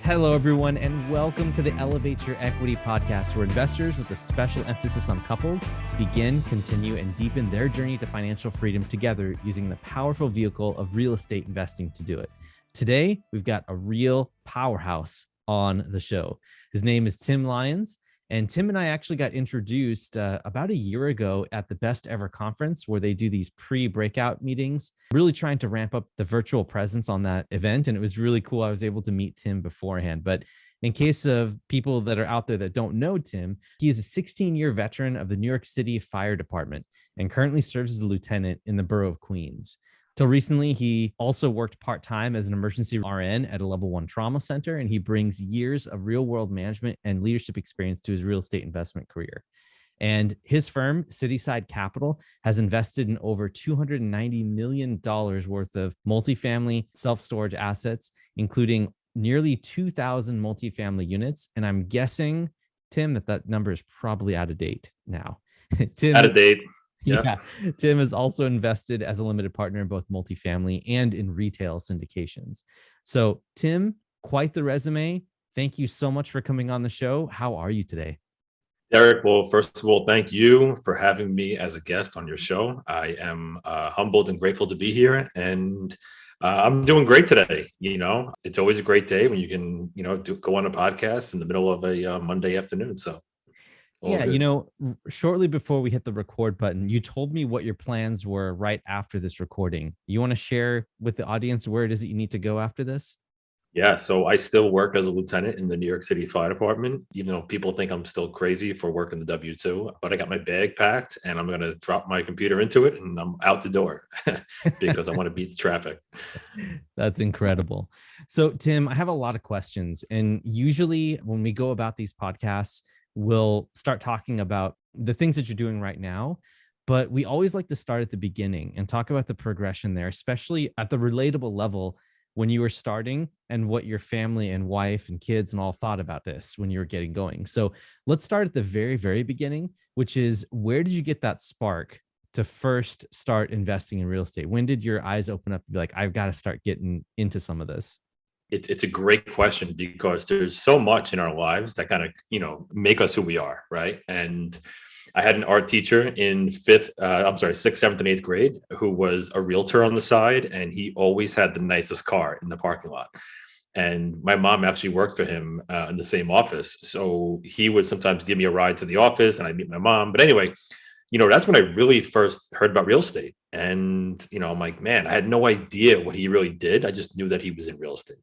Hello, everyone, and welcome to the Elevate Your Equity podcast, where investors with a special emphasis on couples begin, continue, and deepen their journey to financial freedom together using the powerful vehicle of real estate investing to do it. Today, we've got a real powerhouse on the show. His name is Tim Lyons. And Tim and I actually got introduced about a year ago at the Best Ever Conference, where they do these pre-breakout meetings, really trying to ramp up the virtual presence on that event. And it was really cool. I was able to meet Tim beforehand. But in case of people that are out there that don't know Tim, he is a 16-year veteran of the New York City Fire Department and currently serves as a lieutenant in the borough of Queens. Till recently, he also worked part-time as an emergency RN at a level 1 trauma center, and he brings years of real-world management and leadership experience to his real estate investment career. And his firm, Cityside Capital, has invested in over $290 million worth of multifamily self-storage assets, including nearly 2,000 multifamily units. And I'm guessing, Tim, that number is probably out of date now. Tim, out of date. Yeah. Tim has also invested as a limited partner in both multifamily and in retail syndications. So, Tim, quite the resume. Thank you so much for coming on the show. How are you today? Derek, well, first of all, thank you for having me as a guest on your show. I am humbled and grateful to be here, and I'm doing great today. You know, it's always a great day when you can, go on a podcast in the middle of a Monday afternoon. So. Yeah, shortly before we hit the record button, you told me what your plans were right after this recording. You want to share with the audience where it is that you need to go after this? Yeah, so I still work as a lieutenant in the New York City Fire Department. People think I'm still crazy for working the W-2, but I got my bag packed and I'm going to drop my computer into it and I'm out the door because I want to beat the traffic. That's incredible. So, Tim, I have a lot of questions. And usually when we go about these podcasts, we'll start talking about the things that you're doing right now, but we always like to start at the beginning and talk about the progression there, especially at the relatable level when you were starting and what your family and wife and kids and all thought about this when you were getting going. So let's start at the very, very beginning, which is, where did you get that spark to first start investing in real estate? When did your eyes open up to be like, I've got to start getting into some of this? It's a great question because there's so much in our lives that kind of, make us who we are, right? And I had an art teacher in sixth, seventh, and eighth grade who was a realtor on the side, and he always had the nicest car in the parking lot. And my mom actually worked for him in the same office. So he would sometimes give me a ride to the office and I'd meet my mom. But anyway, that's when I really first heard about real estate. And, I'm like, man, I had no idea what he really did. I just knew that he was in real estate.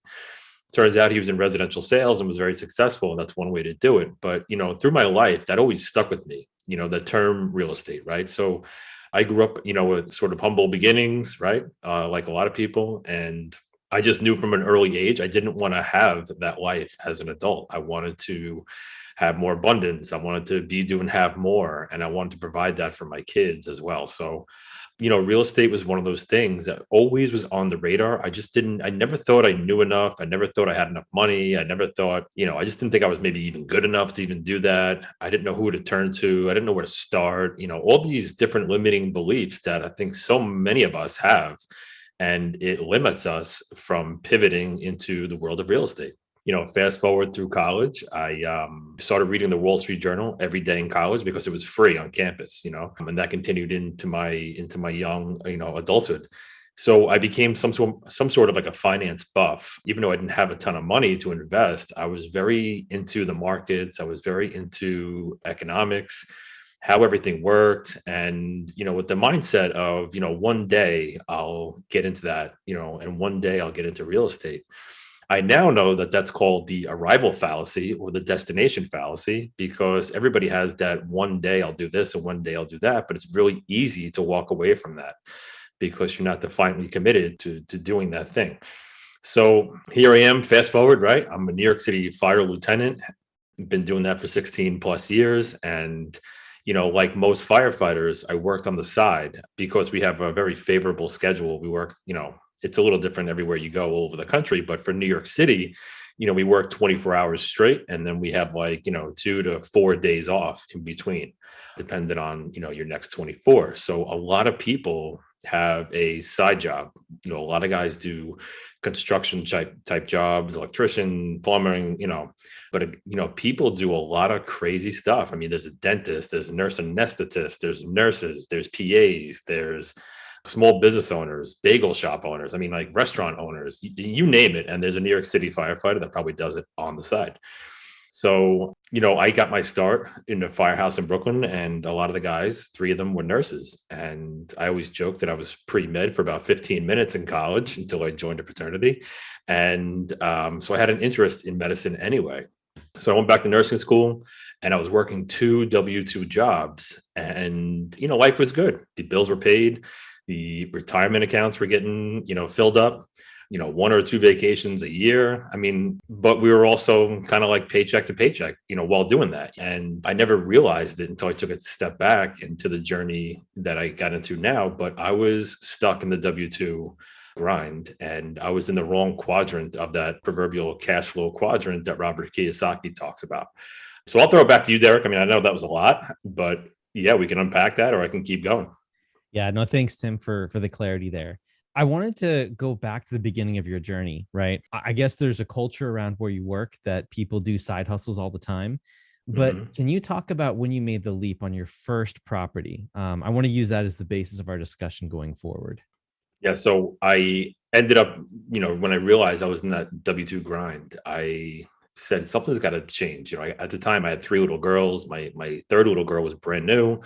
Turns out he was in residential sales and was very successful. And that's one way to do it. But, through my life, that always stuck with me, the term real estate, right? So I grew up, with sort of humble beginnings, right? Like a lot of people. And I just knew from an early age, I didn't want to have that life as an adult. I wanted to have more abundance. I wanted to be, do, and have more. And I wanted to provide that for my kids as well. So, real estate was one of those things that always was on the radar. I never thought I knew enough. I never thought I had enough money. I never thought, I just didn't think I was maybe even good enough to even do that. I didn't know who to turn to. I didn't know where to start, all these different limiting beliefs that I think so many of us have. And it limits us from pivoting into the world of real estate. Fast forward through college, I started reading the Wall Street Journal every day in college because it was free on campus, and that continued into my young, adulthood. So I became some sort of like a finance buff. Even though I didn't have a ton of money to invest, I was very into the markets. I was very into economics, how everything worked. And, with the mindset of, one day I'll get into that, and one day I'll get into real estate. I now know that that's called the arrival fallacy or the destination fallacy, because everybody has that one day I'll do this and one day I'll do that. But it's really easy to walk away from that because you're not definitely committed to doing that thing. So here I am, fast forward, right? I'm a New York City fire lieutenant. I've been doing that for 16 plus years. And, like most firefighters, I worked on the side because we have a very favorable schedule. We work, it's a little different everywhere you go all over the country, but for New York City, we work 24 hours straight. And then we have 2 to 4 days off in between, depending on, your next 24. So a lot of people have a side job. A lot of guys do construction type jobs, electrician, plumbing, but people do a lot of crazy stuff. I mean, there's a dentist, there's a nurse anesthetist, there's nurses, there's PAs, there's small business owners, bagel shop owners. I mean, like restaurant owners, you name it. And there's a New York City firefighter that probably does it on the side. So, I got my start in the firehouse in Brooklyn, and a lot of the guys, 3 of them were nurses. And I always joked that I was pre-med for about 15 minutes in college until I joined a fraternity. And so I had an interest in medicine anyway. So I went back to nursing school, and I was working 2 W-2 jobs, and, life was good. The bills were paid. The retirement accounts were getting, filled up. 1 or 2 vacations a year. I mean, but we were also kind of like paycheck to paycheck, while doing that. And I never realized it until I took a step back into the journey that I got into now. But I was stuck in the W-2 grind, and I was in the wrong quadrant of that proverbial cash flow quadrant that Robert Kiyosaki talks about. So I'll throw it back to you, Derek. I mean, I know that was a lot, but yeah, we can unpack that, or I can keep going. Yeah, no, thanks, Tim, for the clarity there. I wanted to go back to the beginning of your journey, right? I guess there's a culture around where you work that people do side hustles all the time. But Can you talk about when you made the leap on your first property? I want to use that as the basis of our discussion going forward. Yeah. So I ended up, when I realized I was in that W-2 grind, I said something's got to change. At the time I had 3 little girls. My 3rd little girl was brand new,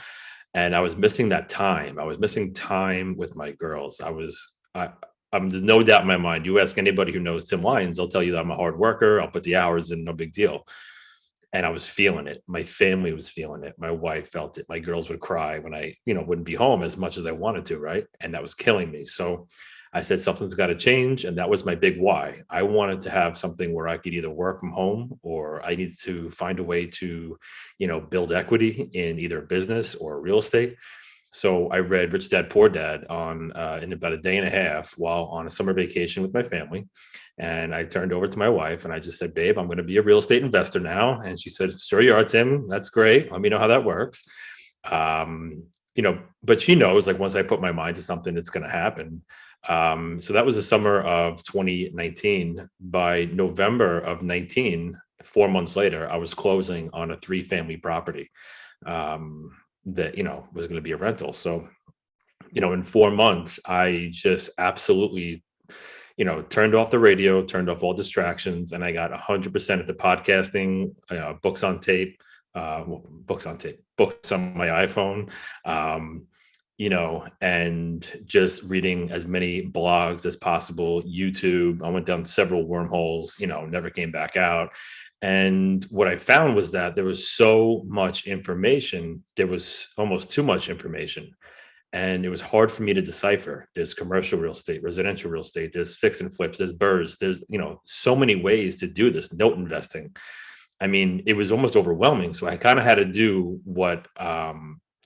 and I was missing that time. I was missing time with my girls. There's no doubt in my mind. You ask anybody who knows Tim Lyons, they'll tell you that I'm a hard worker. I'll put the hours in, no big deal. And I was feeling it. My family was feeling it. My wife felt it. My girls would cry when I, wouldn't be home as much as I wanted to, right? And that was killing me. So I said, something's got to change. And that was my big why. I wanted to have something where I could either work from home, or I needed to find a way to, build equity in either business or real estate. So I read Rich Dad Poor Dad in about a day and a half while on a summer vacation with my family. And I turned over to my wife and I just said, babe, I'm going to be a real estate investor now. And she said, sure you are, Tim. That's great. Let me know how that works. But she knows, like, once I put my mind to something, it's going to happen. So that was the summer of 2019. By November of 19, 4 months later, I was closing on a 3-family property. That, was going to be a rental. So, in 4 months, I just absolutely, turned off the radio, turned off all distractions, and I got 100% at the podcasting, books on my iPhone, and just reading as many blogs as possible, YouTube. I went down several wormholes, never came back out. And what I found was that there was so much information. There was almost too much information. And it was hard for me to decipher. There's commercial real estate, residential real estate, there's fix and flips, there's BRRRRs, there's, so many ways to do this, note investing. I mean, it was almost overwhelming. So I kind of had to do what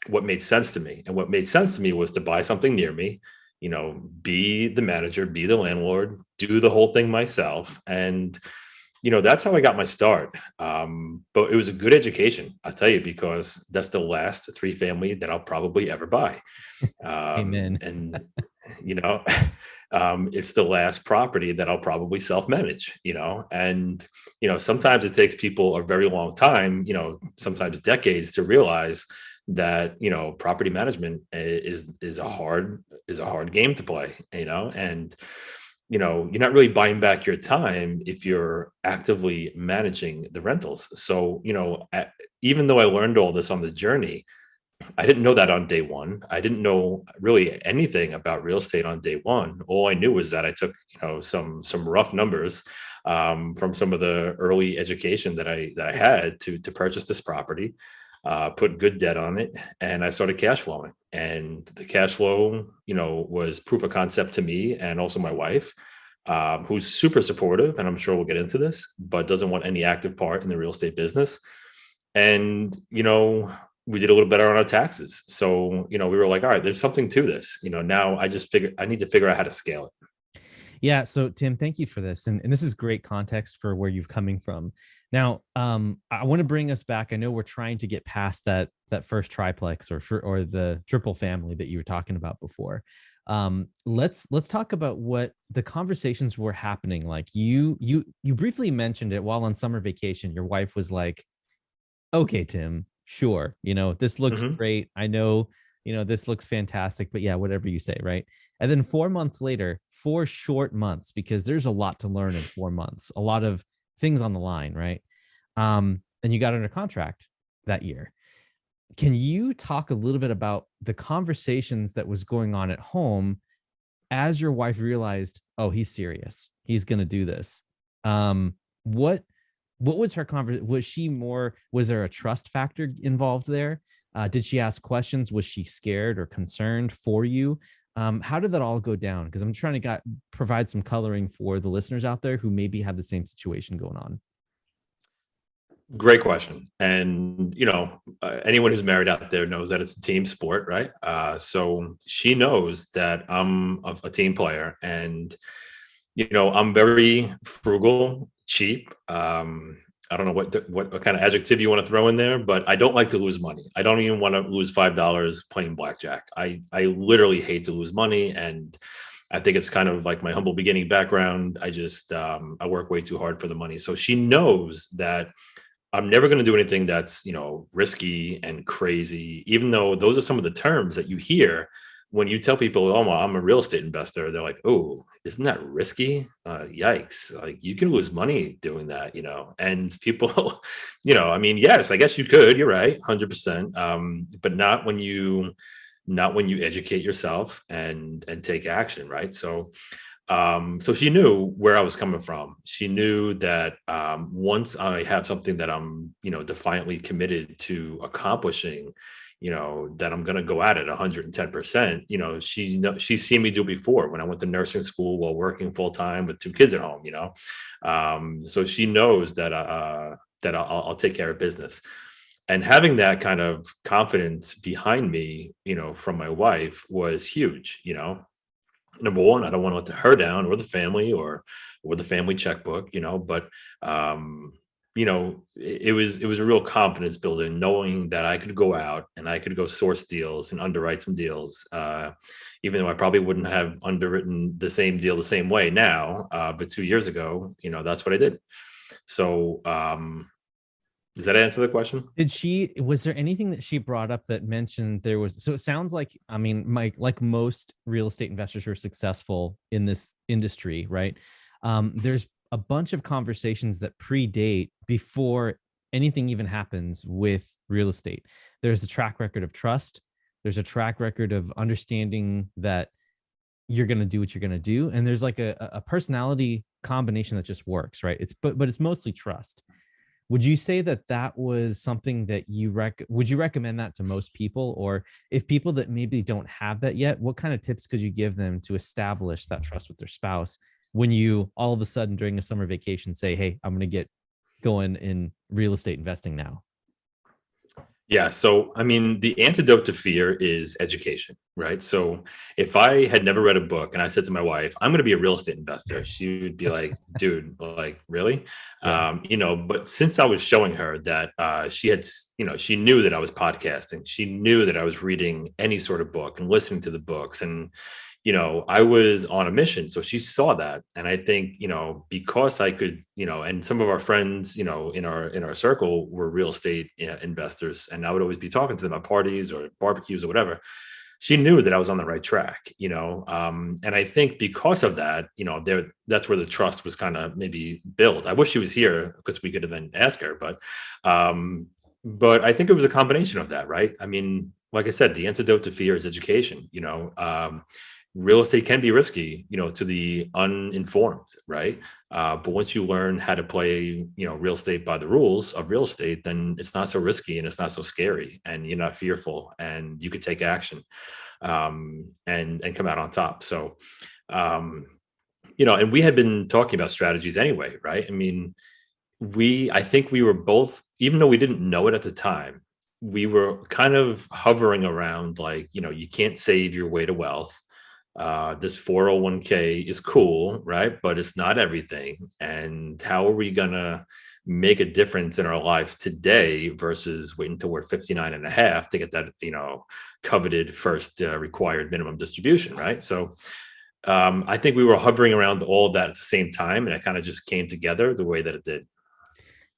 made sense to me. And what made sense to me was to buy something near me, be the manager, be the landlord, do the whole thing myself. And that's how I got my start. But it was a good education, I'll tell you, because that's the last 3-family that I'll probably ever buy. Amen. And, it's the last property that I'll probably self-manage, and, sometimes it takes people a very long time, sometimes decades, to realize that, property management is a hard game to play, and, you're not really buying back your time if you're actively managing the rentals. So, even though I learned all this on the journey, I didn't know that on day one. I didn't know really anything about real estate on day one. All I knew was that I took, some rough numbers from some of the early education that I had to purchase this property, put good debt on it, and I started cash flowing. And the cash flow, was proof of concept to me and also my wife, who's super supportive, and I'm sure we'll get into this, but doesn't want any active part in the real estate business. And, we did a little better on our taxes. So, we were like, all right, there's something to this. Now I just figured I need to figure out how to scale it. Yeah. So Tim, thank you for this. And this is great context for where you're coming from. Now, I want to bring us back. I know we're trying to get past that first triplex or the triple family that you were talking about before. Let's talk about what the conversations were happening. Like you briefly mentioned it while on summer vacation. Your wife was like, okay, Tim, sure. This looks Mhm. great. I know, this looks fantastic, but yeah, whatever you say, right? And then 4 months later, 4 short months, because there's a lot to learn in 4 months, a lot of things on the line, right? And you got under contract that year. Can you talk a little bit about the conversations that was going on at home as your wife realized, oh, he's serious, he's going to do this? What was her conversation? Was there a trust factor involved there? Did she ask questions? Was she scared or concerned for you? How did that all go down? Because I'm trying to provide some coloring for the listeners out there who maybe have the same situation going on. Great question. And, anyone who's married out there knows that it's a team sport, right? So she knows that I'm a team player, and, I'm very frugal, cheap. I don't know what kind of adjective you want to throw in there, but I don't like to lose money. I don't even want to lose $5 playing blackjack. I literally hate to lose money. And I think it's kind of like my humble beginning background. I work way too hard for the money. So she knows that I'm never going to do anything that's, risky and crazy, even though those are some of the terms that you hear when you tell people, oh, well, I'm a real estate investor. They're like, oh, isn't that risky? Yikes. Like, you can lose money doing that, and people, yes, I guess you could, you're right. 100%. But not when you educate yourself and take action. Right. So she knew where I was coming from. She knew that once I have something that I'm, defiantly committed to accomplishing, that I'm going to go at it 110%. She's seen me do it before when I went to nursing school while working full time with 2 kids at home. So she knows that I'll take care of business. And having that kind of confidence behind me, from my wife was huge. Number one, I don't want to let her down, or the family, or the family checkbook, but it was a real confidence building, knowing that I could go out and I could go source deals and underwrite some deals, even though I probably wouldn't have underwritten the same deal the same way now, but 2 years ago, that's what I did. So does that answer the question? Was there anything that she brought up that mentioned so it sounds like, I mean, Mike, like most real estate investors who are successful in this industry, right? There's a bunch of conversations that predate before anything even happens with real estate. There's a track record of trust. There's a track record of understanding that you're going to do what you're going to do. And there's like a personality combination that just works, right? But it's mostly trust. Would you say that was something that would you recommend that to most people? Or if people that maybe don't have that yet, what kind of tips could you give them to establish that trust with their spouse when you all of a sudden during a summer vacation say, hey, I'm going to get going in real estate investing now? Yeah. So, I mean, the antidote to fear is education, right? So if I had never read a book and I said to my wife, I'm going to be a real estate investor, she would be like, dude, like, really? Yeah. But since I was showing her that she knew that I was podcasting, she knew that I was reading any sort of book and listening to the books, and I was on a mission. So she saw that. And I think, because I could, and some of our friends, in our circle were real estate investors, and I would always be talking to them at parties or barbecues or whatever. She knew that I was on the right track, and I think because of that, that's where the trust was kind of maybe built. I wish she was here because we could have then asked her, but I think it was a combination of that, right? I mean, like I said, the antidote to fear is education. Real estate can be risky, to the uninformed, right? But once you learn how to play, real estate by the rules of real estate, then it's not so risky and it's not so scary, and you're not fearful, and you could take action, and come out on top. So, and we had been talking about strategies anyway, right? I mean, I think we were both, even though we didn't know it at the time, we were kind of hovering around like, you can't save your way to wealth. This 401k is cool, right? But it's not everything. And how are we gonna make a difference in our lives today versus waiting until we're 59 and a half to get that, coveted first required minimum distribution, right? So I think we were hovering around all of that at the same time, and it kind of just came together the way that it did.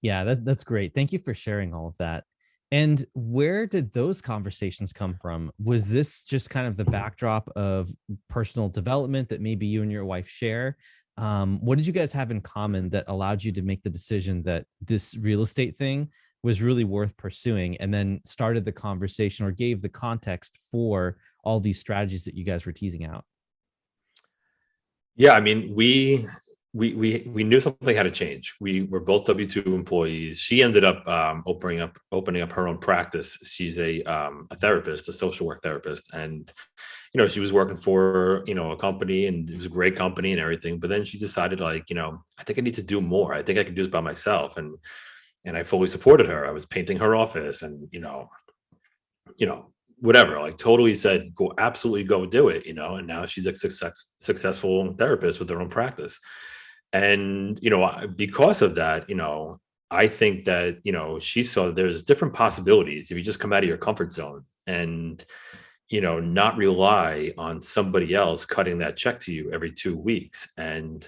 Yeah, that's great. Thank you for sharing all of that. And where did those conversations come from? Was this just kind of the backdrop of personal development that maybe you and your wife share? What did you guys have in common that allowed you to make the decision that this real estate thing was really worth pursuing, and then started the conversation or gave the context for all these strategies that you guys were teasing out? Yeah, I mean, we knew something had to change. We were both W-2 employees. She ended up opening up her own practice. She's a therapist, a social work therapist, and she was working for a company, and it was a great company and everything. But then she decided, like, I think I need to do more. I think I can do this by myself, and I fully supported her. I was painting her office, and whatever, like totally said, go, absolutely go do it, and now she's a successful therapist with her own practice. And, because of that, I think that, she saw there's different possibilities if you just come out of your comfort zone and, not rely on somebody else cutting that check to you every 2 weeks. And,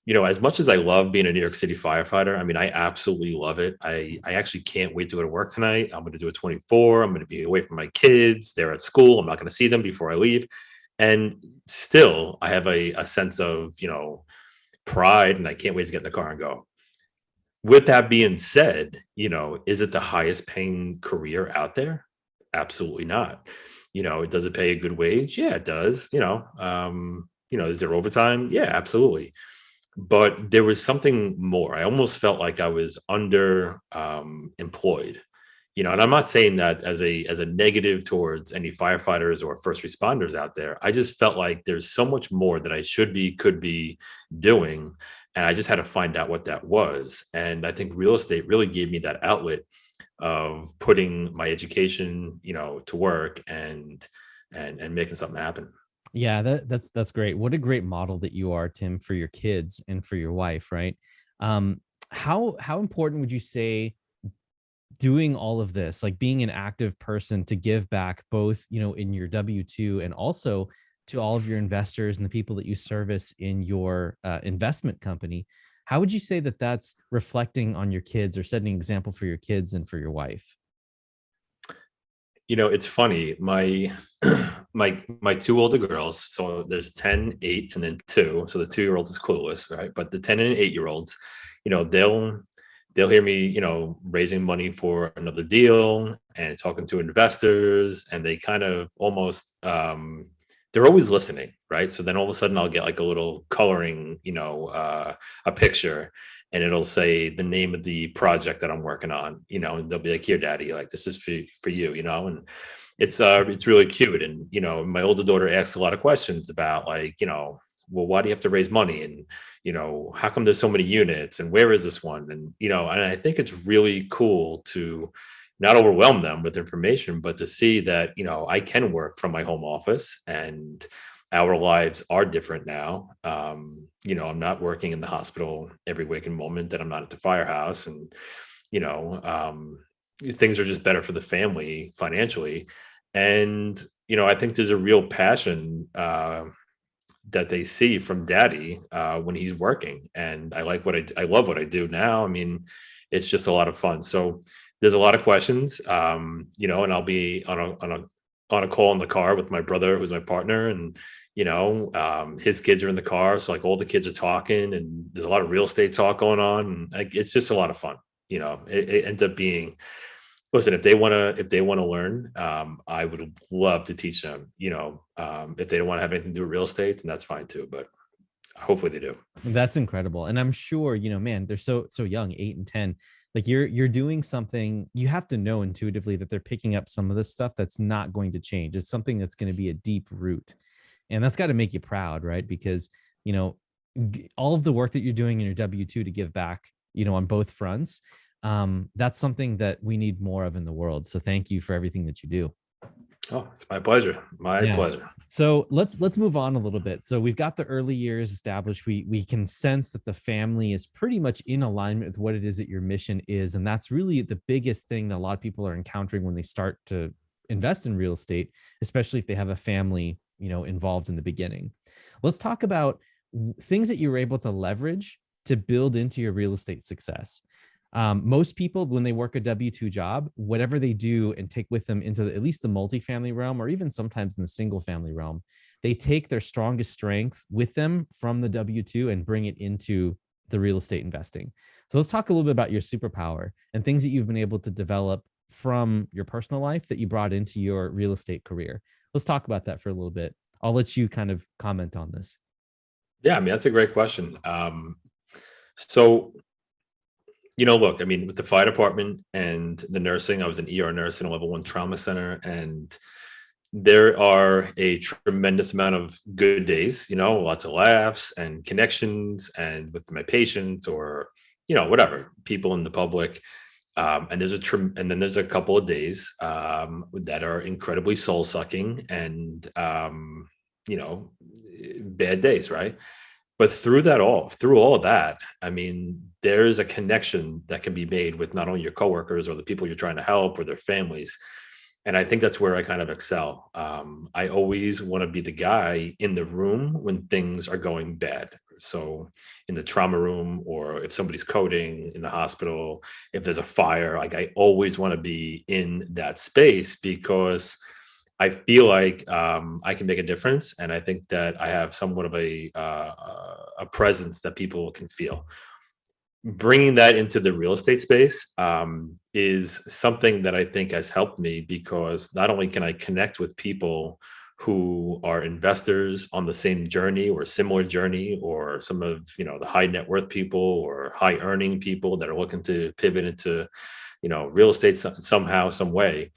as much as I love being a New York City firefighter, I mean, I absolutely love it. I actually can't wait to go to work tonight. I'm going to do a 24. I'm going to be away from my kids. They're at school. I'm not going to see them before I leave. And still, I have a sense of, pride, and I can't wait to get in the car and go. With that being said, is it the highest paying career out there? Absolutely not. Does it pay a good wage? Yeah, it does. Is there overtime? Yeah, absolutely. But there was something more. I almost felt like I was under employed. And I'm not saying that as a negative towards any firefighters or first responders out there. I just felt like there's so much more that I could be doing. And I just had to find out what that was. And I think real estate really gave me that outlet of putting my education, to work and making something happen. Yeah, that's great. What a great model that you are, Tim, for your kids and for your wife, right? How important would you say doing all of this, like being an active person to give back both, in your W-2 and also to all of your investors and the people that you service in your investment company? How would you say that that's reflecting on your kids or setting an example for your kids and for your wife? It's funny. My my two older girls, so there's 10, 8, and then 2. So the 2-year-old is clueless, right? But the 10 and 8-year-olds, they'll hear me, raising money for another deal and talking to investors, and they kind of almost they're always listening, right? So then all of a sudden I'll get like a little coloring, a picture, and it'll say the name of the project that I'm working on, and they'll be like, "Here, Daddy, like this is for you," and it's really cute. And my older daughter asks a lot of questions about, like, well, why do you have to raise money? And, how come there's so many units, and where is this one? And, and I think it's really cool to not overwhelm them with information, but to see that, I can work from my home office, and our lives are different now. I'm not working in the hospital every waking moment, that I'm not at the firehouse, and, you know, um, things are just better for the family financially. And, I think there's a real passion, that they see from Daddy when he's working. And I love what I do now. I mean, it's just a lot of fun. So there's a lot of questions, and I'll be on a call in the car with my brother, who's my partner, and his kids are in the car, so like all the kids are talking, and there's a lot of real estate talk going on, and like it's just a lot of fun. It ends up being, listen, if they want to learn, I would love to teach them. If they don't want to have anything to do with real estate, then that's fine too, but hopefully they do. That's incredible. And I'm sure, man, they're so young, 8 and 10. Like you're doing something, you have to know intuitively that they're picking up some of this stuff that's not going to change. It's something that's going to be a deep root. And that's got to make you proud, right? Because, all of the work that you're doing in your W-2 to give back, on both fronts, that's something that we need more of in the world. So thank you for everything that you do. Oh, it's my pleasure. My Yeah. pleasure. So let's move on a little bit. So we've got the early years established. We can sense that the family is pretty much in alignment with what it is that your mission is, and that's really the biggest thing that a lot of people are encountering when they start to invest in real estate, especially if they have a family, involved in the beginning. Let's talk about things that you were able to leverage to build into your real estate success. Most people, when they work a W-2 job, whatever they do and take with them into at least the multifamily realm, or even sometimes in the single family realm, they take their strongest strength with them from the W-2 and bring it into the real estate investing. So let's talk a little bit about your superpower and things that you've been able to develop from your personal life that you brought into your real estate career. Let's talk about that for a little bit. I'll let you kind of comment on this. Yeah, I mean, that's a great question. So, look, I mean, with the fire department and the nursing, I was an ER nurse in a level 1 trauma center, and there are a tremendous amount of good days, lots of laughs and connections and with my patients or, whatever, people in the public. And and then there's a couple of days that are incredibly soul sucking and, bad days, right? But through all of that, I mean, there's a connection that can be made with not only your coworkers or the people you're trying to help or their families. And I think that's where I kind of excel. I always want to be the guy in the room when things are going bad. So in the trauma room, or if somebody's coding in the hospital, if there's a fire, like I always want to be in that space because I feel like I can make a difference, and I think that I have somewhat of a presence that people can feel. Bringing that into the real estate space is something that I think has helped me because not only can I connect with people who are investors on the same journey or similar journey, or some of the high net worth people or high earning people that are looking to pivot into real estate somehow, some way.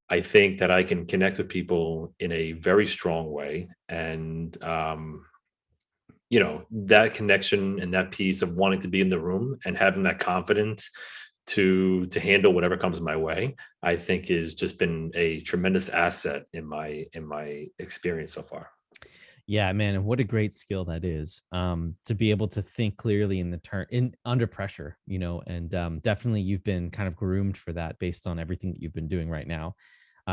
I think that I can connect with people in a very strong way. And, that connection and that piece of wanting to be in the room and having that confidence to handle whatever comes my way, I think has just been a tremendous asset in my experience so far. Yeah, man, and what a great skill that is, to be able to think clearly in the in under pressure, and definitely you've been kind of groomed for that based on everything that you've been doing right now.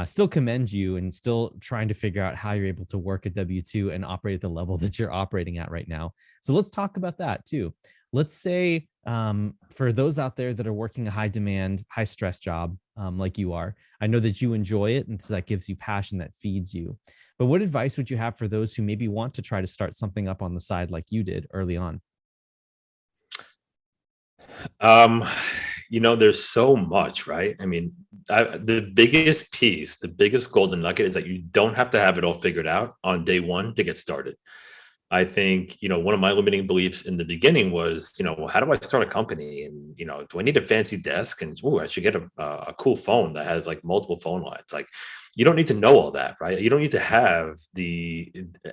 Still commend you and still trying to figure out how you're able to work a W-2 and operate at the level that you're operating at right now. So let's talk about that too. Let's say for those out there that are working a high demand, high stress job like you are, I know that you enjoy it. And so that gives you passion that feeds you. But what advice would you have for those who maybe want to try to start something up on the side like you did early on? Um, there's so much, right? I mean, the biggest piece, the biggest golden nugget is that you don't have to have it all figured out on day one to get started. I think, one of my limiting beliefs in the beginning was, well, how do I start a company? And, do I need a fancy desk? And, oh, I should get a cool phone that has like multiple phone lines. Like, you don't need to know all that, right? You don't need to have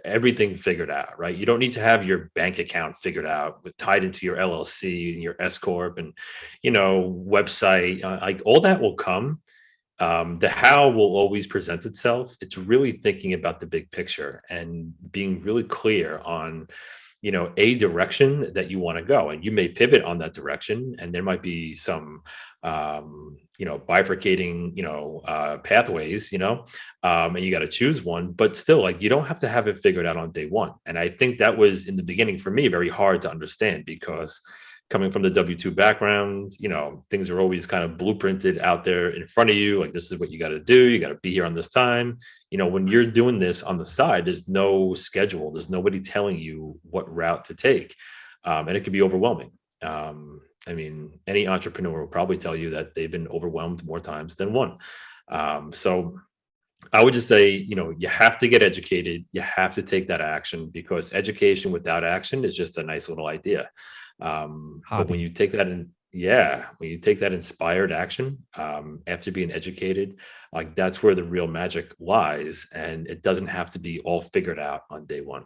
everything figured out, right? You don't need to have your bank account figured out with tied into your LLC and your S corp and, website. Like all that will come. The how will always present itself. It's really thinking about the big picture and being really clear on, a direction that you want to go. And you may pivot on that direction, and there might be some, bifurcating, pathways, and you got to choose one. But still, like you don't have to have it figured out on day one. And I think that was in the beginning for me very hard to understand because coming from the W-2 background, things are always kind of blueprinted out there in front of you. Like, this is what you got to do. You got to be here on this time. When you're doing this on the side, there's no schedule. There's nobody telling you what route to take. And it can be overwhelming. I mean, any entrepreneur will probably tell you that they've been overwhelmed more times than one. So I would just say, you have to get educated. You have to take that action because education without action is just a nice little idea. But when Hobby. you take that when you take that inspired action, after being educated, like that's where the real magic lies. And it doesn't have to be all figured out on day one.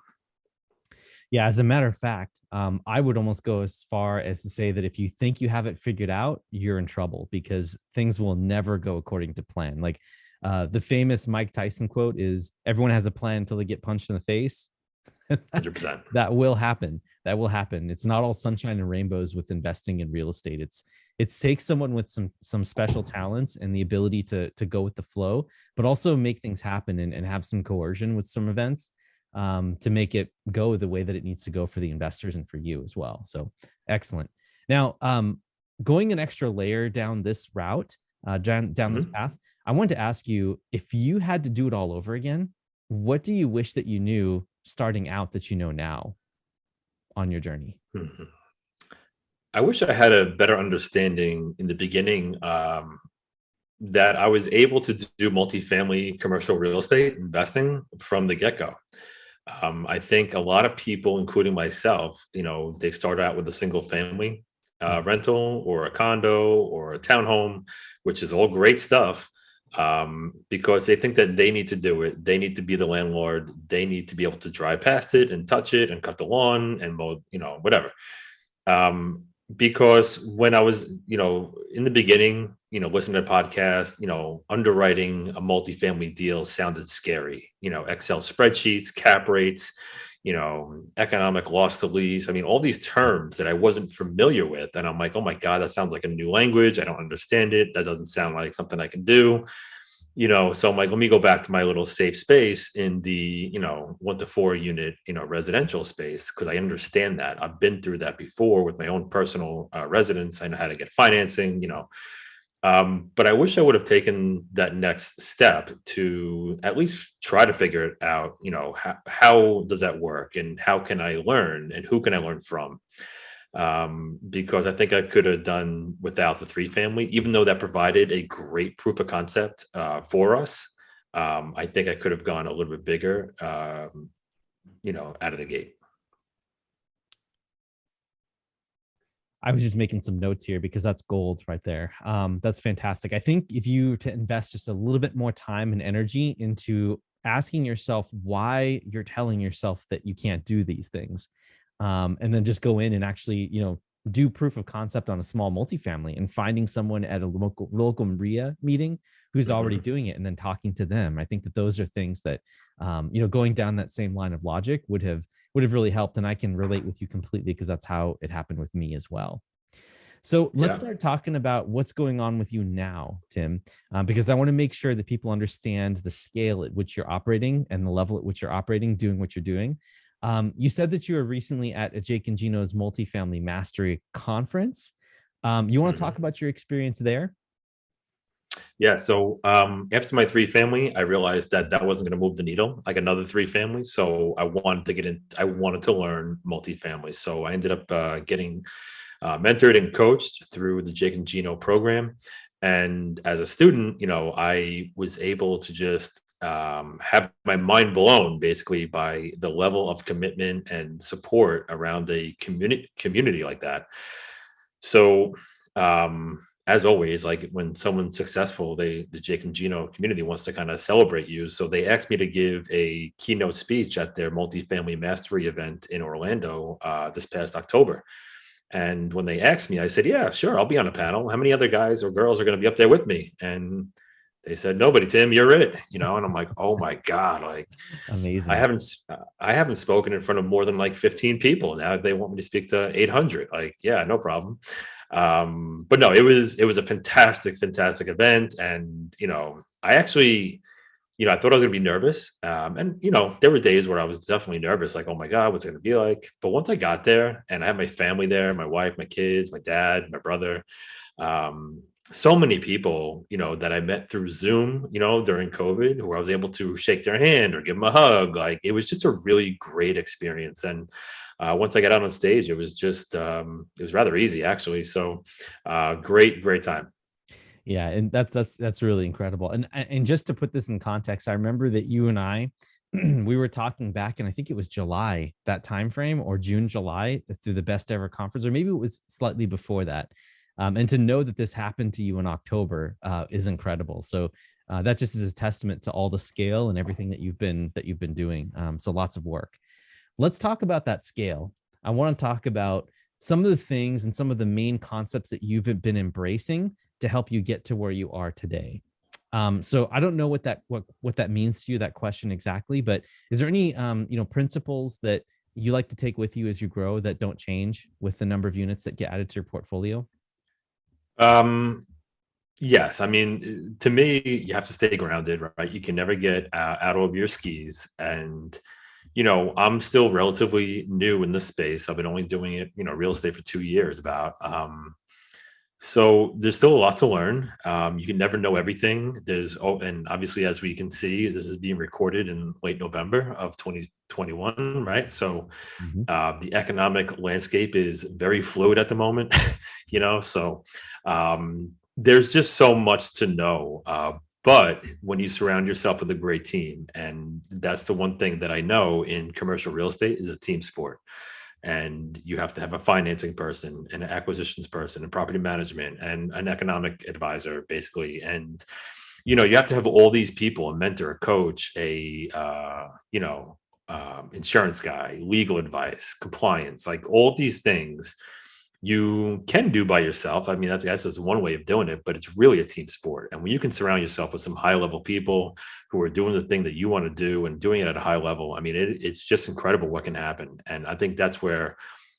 Yeah, as a matter of fact, I would almost go as far as to say that if you think you have it figured out, you're in trouble because things will never go according to plan. Like The famous Mike Tyson quote is, everyone has a plan until they get punched in the face. 100%. That will happen. That will happen. It's not all sunshine and rainbows with investing in real estate. It takes someone with some special talents and the ability to go with the flow, but also make things happen and have some coercion with some events to make it go the way that it needs to go for the investors and for you as well. So excellent. Now, going an extra layer down this route, down this path, I wanted to ask you, if you had to do it all over again, what do you wish that you knew starting out that you know now on your journey? I wish I had a better understanding in the beginning that I was able to do multifamily commercial real estate investing from the get-go. I think a lot of people, including myself, they start out with a single family rental or a condo or a townhome, which is all great stuff. Because they think that they need to do it. They need to be the landlord. They need to be able to drive past it and touch it and cut the lawn and mow, whatever. Because when I was, in the beginning, listening to podcasts, underwriting a multifamily deal sounded scary, Excel spreadsheets, cap rates, economic loss to lease. I mean, all these terms that I wasn't familiar with. And I'm like, oh my God, that sounds like a new language. I don't understand it. That doesn't sound like something I can do. So I'm like, let me go back to my little safe space in the, 1 to 4 unit, residential space, because I understand that. I've been through that before with my own personal residence. I know how to get financing, but I wish I would have taken that next step to at least try to figure it out. How does that work and how can I learn and who can I learn from? Because I think I could have done without the 3-family, even though that provided a great proof of concept for us. I think I could have gone a little bit bigger, out of the gate. I was just making some notes here because that's gold right there. That's fantastic. I think if you were to invest just a little bit more time and energy into asking yourself why you're telling yourself that you can't do these things, and then just go in and actually, do proof of concept on a small multifamily and finding someone at a local RIA meeting who's already doing it and then talking to them. I think that those are things that, going down that same line of logic would have really helped. And I can relate with you completely because that's how it happened with me as well. So let's start talking about what's going on with you now, Tim, because I want to make sure that people understand the scale at which you're operating and the level at which you're operating, doing what you're doing. You said that you were recently at a Jake and Gino's Multifamily Mastery Conference. You want to talk about your experience there? Yeah. So after my 3-family, I realized that wasn't going to move the needle like another 3-family. So I wanted to get in. I wanted to learn multifamily. So I ended up getting mentored and coached through the Jake and Gino program. And as a student, I was able to just have my mind blown basically by the level of commitment and support around a community like that. So as always, like when someone's successful, the Jake and Gino community wants to kind of celebrate you. So they asked me to give a keynote speech at their multifamily mastery event in Orlando this past October. And when they asked me, I said, yeah, sure, I'll be on a panel. How many other guys or girls are going to be up there with me? And they said, nobody, Tim, you're it, and I'm like, oh my God, like amazing. I haven't spoken in front of more than like 15 people. Now they want me to speak to 800. Like, yeah, no problem. But no, it was a fantastic event. And, I actually, I thought I was gonna be nervous. And there were days where I was definitely nervous, like, oh my God, what's it gonna be like? But once I got there and I had my family there, my wife, my kids, my dad, my brother, so many people, that I met through Zoom, during COVID, who I was able to shake their hand or give them a hug. Like, it was just a really great experience. And once I got out on stage, it was just, it was rather easy, actually. So great time. Yeah. And that's really incredible. And just to put this in context, I remember that you and I, we were talking back in, I think it was July, that time frame, or June, July, through the Best Ever Conference, or maybe it was slightly before that. And to know that this happened to you in October is incredible. So that just is a testament to all the scale and everything that you've been doing. So lots of work. Let's talk about that scale. I want to talk about some of the things and some of the main concepts that you've been embracing to help you get to where you are today. So I don't know what that means to you, that question exactly, but is there any principles that you like to take with you as you grow that don't change with the number of units that get added to your portfolio? Um, yes. I mean, to me, you have to stay grounded, right? You can never get out of your skis. And, I'm still relatively new in this space. I've been only doing it, real estate for 2 years about. So there's still a lot to learn. You can never know everything. And obviously, as we can see, this is being recorded in late November of 2021, right? So Mhm. the economic landscape is very fluid at the moment, so there's just so much to know. But when you surround yourself with a great team, and that's the one thing that I know in commercial real estate is a team sport. And you have to have a financing person and an acquisitions person and property management and an economic advisor, basically. And, you have to have all these people, a mentor, a coach, insurance guy, legal advice, compliance, like all these things you can do by yourself. I mean, that's just one way of doing it, but it's really a team sport. And when you can surround yourself with some high level people who are doing the thing that you want to do and doing it at a high level, I mean, it's just incredible what can happen. And I think that's where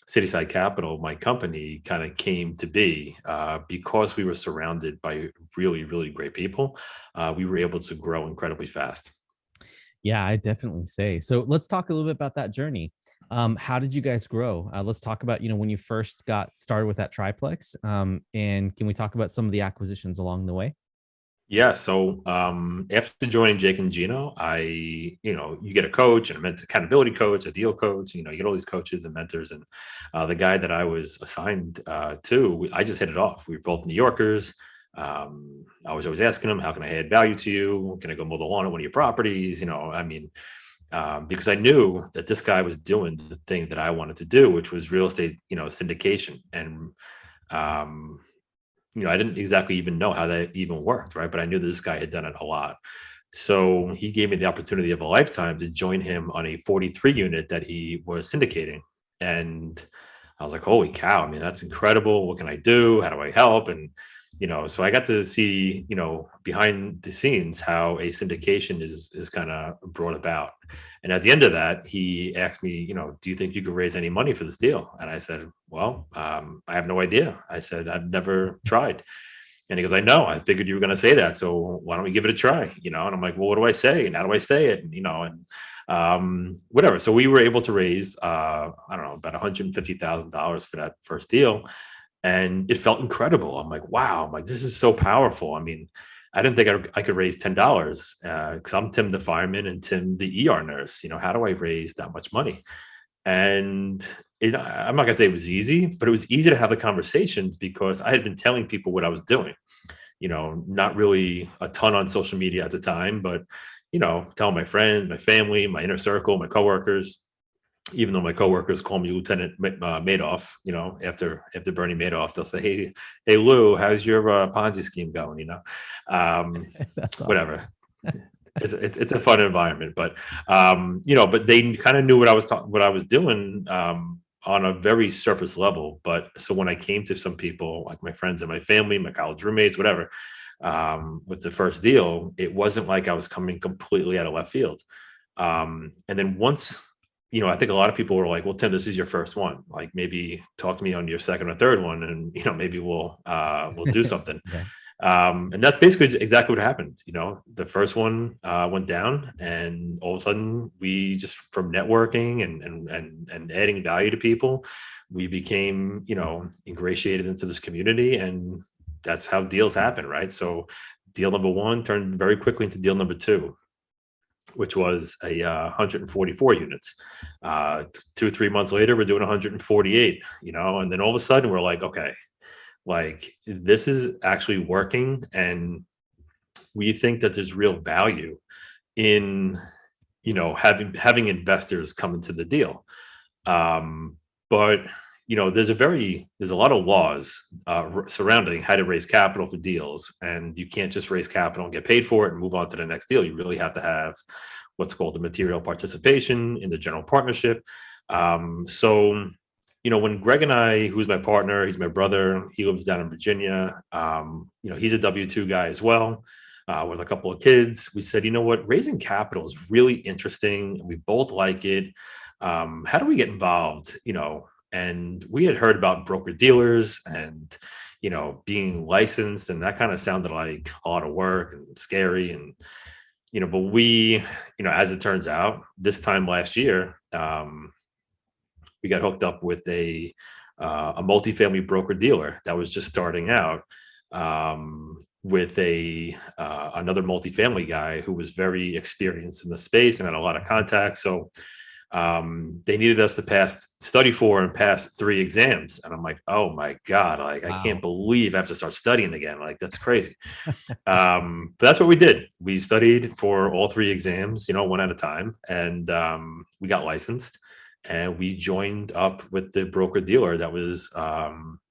Cityside Capital, my company, kind of came to be because we were surrounded by really, really great people. We were able to grow incredibly fast. Yeah, I definitely say. So let's talk a little bit about that journey. How did you guys grow? Let's talk about, when you first got started with that triplex. And can we talk about some of the acquisitions along the way? Yeah. So after joining Jake and Gino, you get a coach and a accountability coach, a deal coach, you get all these coaches and mentors. And the guy that I was assigned to, I just hit it off. We were both New Yorkers. I was always asking him, how can I add value to you? Can I go mow the lawn at one of your properties? Because I knew that this guy was doing the thing that I wanted to do, which was real estate, syndication. And, I didn't exactly even know how that even worked, right? But I knew this guy had done it a lot. So he gave me the opportunity of a lifetime to join him on a 43 unit that he was syndicating. And I was like, holy cow, I mean, that's incredible. What can I do? How do I help? And, so I got to see, behind the scenes how a syndication is kind of brought about. And at the end of that, he asked me, do you think you could raise any money for this deal? And I said, well, I have no idea. I said, I've never tried. And he goes, I know, I figured you were going to say that. So why don't we give it a try? And I'm like, well, what do I say? And how do I say it? And whatever. So we were able to raise, I don't know, about $150,000 for that first deal. And it felt incredible. I'm like, wow, I'm like, this is so powerful. I mean, I didn't think I could raise $10 because I'm Tim the fireman and Tim the ER nurse. How do I raise that much money? And I'm not gonna say it was easy, but it was easy to have the conversations because I had been telling people what I was doing. Not really a ton on social media at the time, but telling my friends, my family, my inner circle, my coworkers. Even though my coworkers call me Lieutenant Madoff, after Bernie Madoff, they'll say, "Hey, Lou, how's your Ponzi scheme going?" That's awesome. Whatever. It's a fun environment, but but they kind of knew what I was doing on a very surface level. But so when I came to some people, like my friends and my family, my college roommates, whatever, with the first deal, it wasn't like I was coming completely out of left field. And then once, I think a lot of people were like, well, Tim, this is your first one. Like maybe talk to me on your second or third one and, maybe we'll do something. Yeah. And that's basically exactly what happened. The first one went down and all of a sudden we just from networking and adding value to people, we became, ingratiated into this community, and that's how deals happen. Right. So deal number one turned very quickly into deal number two, which was a 144 units. 2 or 3 months later, we're doing 148, and then all of a sudden we're like, okay, like this is actually working. And we think that there's real value in, having investors come into the deal. But there's a lot of laws surrounding how to raise capital for deals, and you can't just raise capital and get paid for it and move on to the next deal. You really have to have what's called the material participation in the general partnership. So when Greg and I, who's my partner, he's my brother, he lives down in Virginia. He's a W-2 guy as well. with a couple of kids. We said, you know what, raising capital is really interesting. We both like it. How do we get involved? And we had heard about broker dealers and, being licensed, and that kind of sounded like a lot of work and scary. And, but we, as it turns out, this time last year, we got hooked up with a multifamily broker dealer that was just starting out, with another multifamily guy who was very experienced in the space and had a lot of contacts. So they needed us to study for and pass 3 exams. And I'm like, oh my God, like, wow. I can't believe I have to start studying again. Like, that's crazy. But that's what we did. We studied for all 3 exams, one at a time. And we got licensed. And we joined up with the broker dealer that was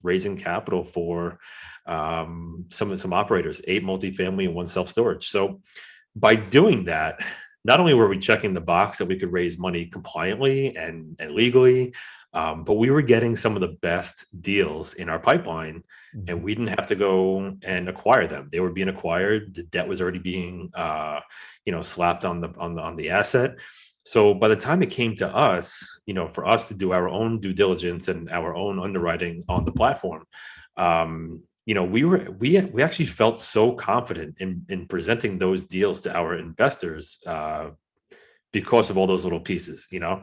raising capital for some operators, 8 multifamily and 1 self-storage. So by doing that, not only were we checking the box that we could raise money compliantly and legally, but we were getting some of the best deals in our pipeline, and we didn't have to go and acquire them. They were being acquired. The debt was already being, slapped on the asset. So by the time it came to us, for us to do our own due diligence and our own underwriting on the platform, we actually felt so confident in presenting those deals to our investors because of all those little pieces. So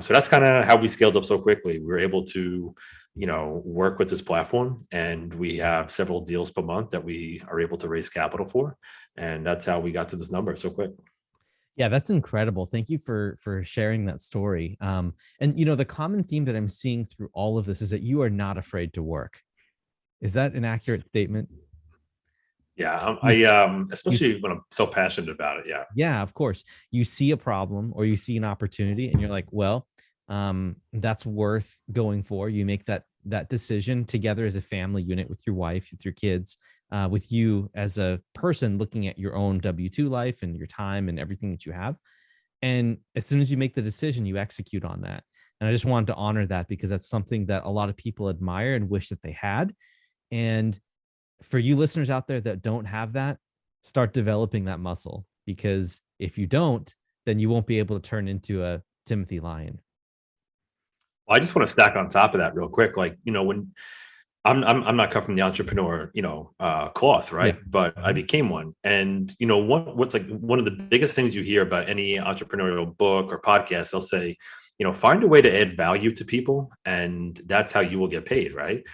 that's kind of how we scaled up so quickly. We were able to, work with this platform, and we have several deals per month that we are able to raise capital for, and that's how we got to this number so quick. Yeah, that's incredible. Thank you for sharing that story. And the common theme that I'm seeing through all of this is that you are not afraid to work. Is that an accurate statement? Yeah, I especially when I'm so passionate about it. Yeah. Yeah, of course. You see a problem or you see an opportunity, and you're like, well, that's worth going for. You make that decision together as a family unit with your wife, with your kids, with you as a person looking at your own W-2 life and your time and everything that you have. And as soon as you make the decision, you execute on that. And I just wanted to honor that, because that's something that a lot of people admire and wish that they had. And for you listeners out there that don't have that, start developing that muscle, because if you don't, then you won't be able to turn into a Timothy Lyon. Well, I just want to stack on top of that real quick. Like, when I'm not cut from the entrepreneur, cloth, right? Yeah. But I became one. And, what's like one of the biggest things you hear about any entrepreneurial book or podcast, they'll say, find a way to add value to people, and that's how you will get paid, right?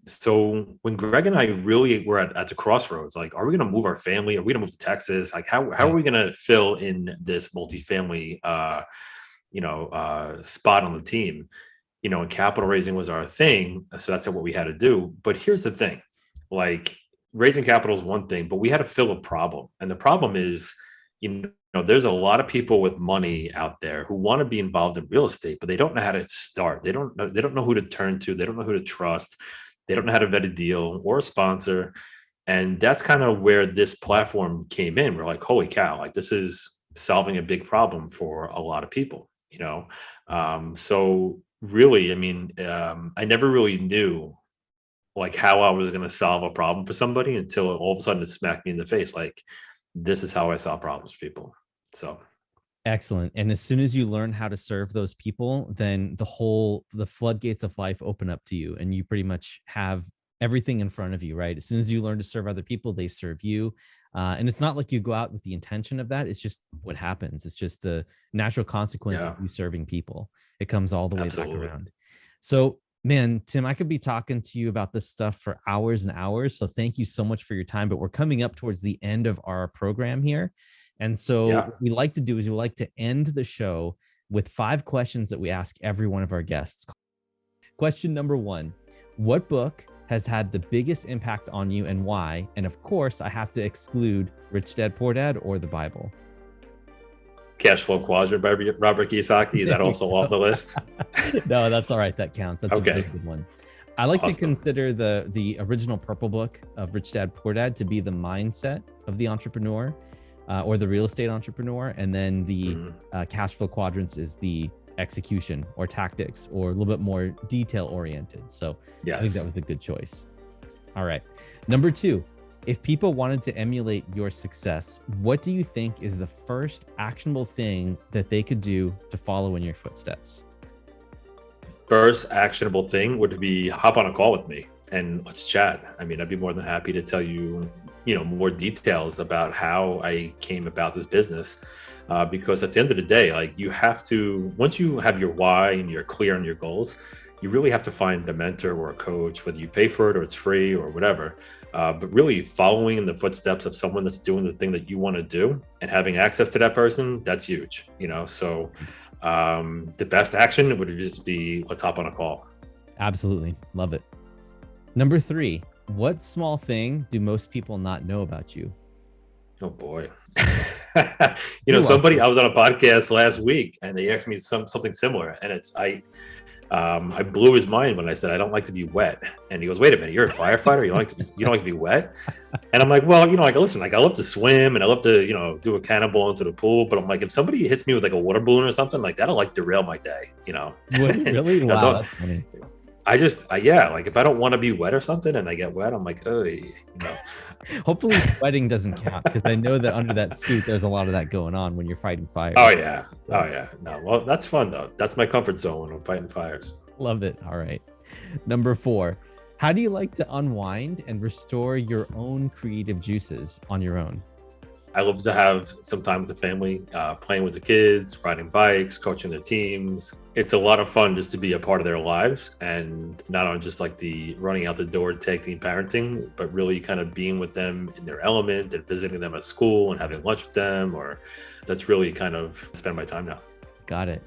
So when Greg and I really were at the crossroads, like, are we going to move our family? Are we going to move to Texas? Like, how are we going to fill in this multifamily, spot on the team? And capital raising was our thing. So that's what we had to do. But here's the thing, like, raising capital is one thing, but we had to fill a problem. And the problem is, there's a lot of people with money out there who want to be involved in real estate, but they don't know how to start. They don't know who to turn to. They don't know who to trust. They don't know how to vet a deal or a sponsor. And that's kind of where this platform came in. We're like, holy cow, like, this is solving a big problem for a lot of people, so really, I never really knew, like, how I was going to solve a problem for somebody until all of a sudden it smacked me in the face. Like, this is how I solve problems for people. So excellent. And as soon as you learn how to serve those people, then the floodgates of life open up to you, and you pretty much have everything in front of you, right? As soon as you learn to serve other people, they serve you. And it's not like you go out with the intention of that. It's just what happens. It's just the natural consequence of you serving people. It comes all the way back around. So, man, Tim, I could be talking to you about this stuff for hours and hours. So thank you so much for your time. But we're coming up towards the end of our program here. And so what we like to do is we like to end the show with 5 questions that we ask every one of our guests. Question number 1, what book has had the biggest impact on you and why? And of course, I have to exclude Rich Dad, Poor Dad or the Bible. Cash Flow Quadrant by Robert Kiyosaki. Is that also off the list? No, that's all right. That counts. That's okay. A really good one. I like to consider the original Purple Book of Rich Dad, Poor Dad to be the mindset of the entrepreneur or the real estate entrepreneur. And then the Cash Flow Quadrants is the execution or tactics, or a little bit more detail oriented. So I think that was a good choice. All right. Number 2, If people wanted to emulate your success, what do you think is the first actionable thing that they could do to follow in your footsteps? First actionable thing would be hop on a call with me and let's chat. I mean, I'd be more than happy to tell you, more details about how I came about this business. Because at the end of the day, like you have to, once you have your why and you're clear on your goals, you really have to find a mentor or a coach, whether you pay for it or it's free or whatever. But really following in the footsteps of someone that's doing the thing that you want to do and having access to that person, that's huge, So the best action would just be let's hop on a call. Absolutely. Love it. Number 3, what small thing do most people not know about you? Oh boy. I was on a podcast last week and they asked me something similar. And I blew his mind when I said, I don't like to be wet. And he goes, wait a minute, you're a firefighter. You don't like to be wet. And I'm like, well, listen, I love to swim and I love to, do a cannonball into the pool. But I'm like, if somebody hits me with like a water balloon or something like that'll like derail my day, Really? Wow, that's funny. Like if I don't want to be wet or something and I get wet, I'm like, oh, Hopefully sweating doesn't count because I know that under that suit, there's a lot of that going on when you're fighting fire. Oh yeah. No, well, that's fun though. That's my comfort zone when I'm fighting fires. Love it. All right. Number 4, how do you like to unwind and restore your own creative juices on your own? I love to have some time with the family, playing with the kids, riding bikes, coaching their teams. It's a lot of fun just to be a part of their lives and not on just like the running out the door, tag team parenting, but really kind of being with them in their element and visiting them at school and having lunch with them. Or that's really kind of spend my time now. Got it.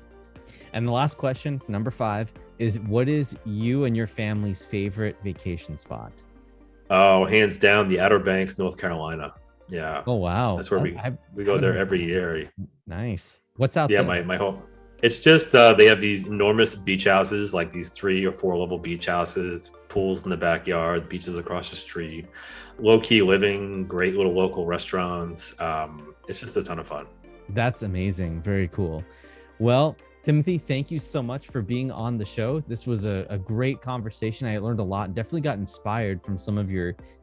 And the last question, number 5, is what is you and your family's favorite vacation spot? Oh, hands down, the Outer Banks, North Carolina. Yeah. Oh, wow. That's where we go there every year. Nice. What's out there? Yeah, my home. It's just they have these enormous beach houses, like these 3 or 4 level beach houses, pools in the backyard, beaches across the street, low key living, great little local restaurants. It's just a ton of fun. That's amazing. Very cool. Well, Timothy, thank you so much for being on the show. This was a great conversation. I learned a lot and definitely got inspired from some of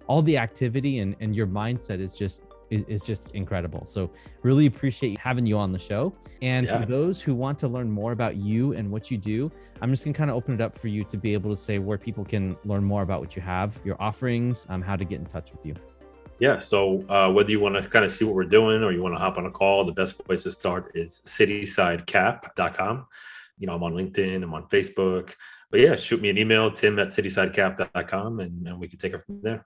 all the activity and your mindset is just incredible. So really appreciate having you on the show. And for those who want to learn more about you and what you do, I'm just gonna kind of open it up for you to be able to say where people can learn more about what you have, your offerings, how to get in touch with you. Yeah. So whether you want to kind of see what we're doing or you want to hop on a call, the best place to start is citysidecap.com. I'm on LinkedIn, I'm on Facebook, but yeah, shoot me an email, tim@citysidecap.com, and we can take it from there.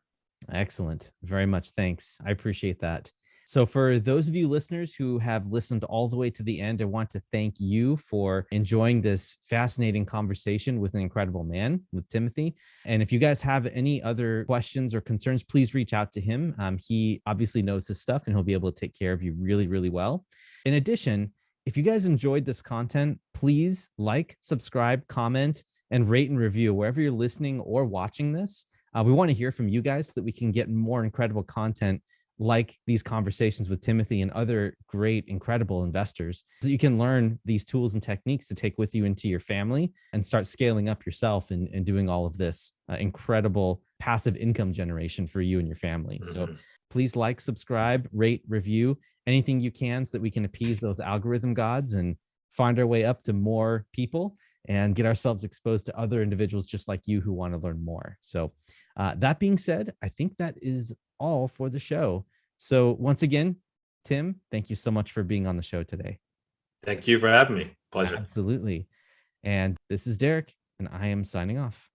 Excellent. Very much. Thanks. I appreciate that. So for those of you listeners who have listened all the way to the end, I want to thank you for enjoying this fascinating conversation with an incredible man, with Timothy. And if you guys have any other questions or concerns, please reach out to him. He obviously knows his stuff and he'll be able to take care of you really, really well. In addition, if you guys enjoyed this content, please like, subscribe, comment, and rate and review wherever you're listening or watching this. We want to hear from you guys so that we can get more incredible content like these conversations with Timothy and other great, incredible investors, so that you can learn these tools and techniques to take with you into your family and start scaling up yourself and doing all of this incredible passive income generation for you and your family. So please like, subscribe, rate, review, anything you can so that we can appease those algorithm gods and find our way up to more people and get ourselves exposed to other individuals just like you who want to learn more. So that being said, I think that is all for the show. So once again, Tim, thank you so much for being on the show today. Thank you for having me. Pleasure. Absolutely. And this is Derek, and I am signing off.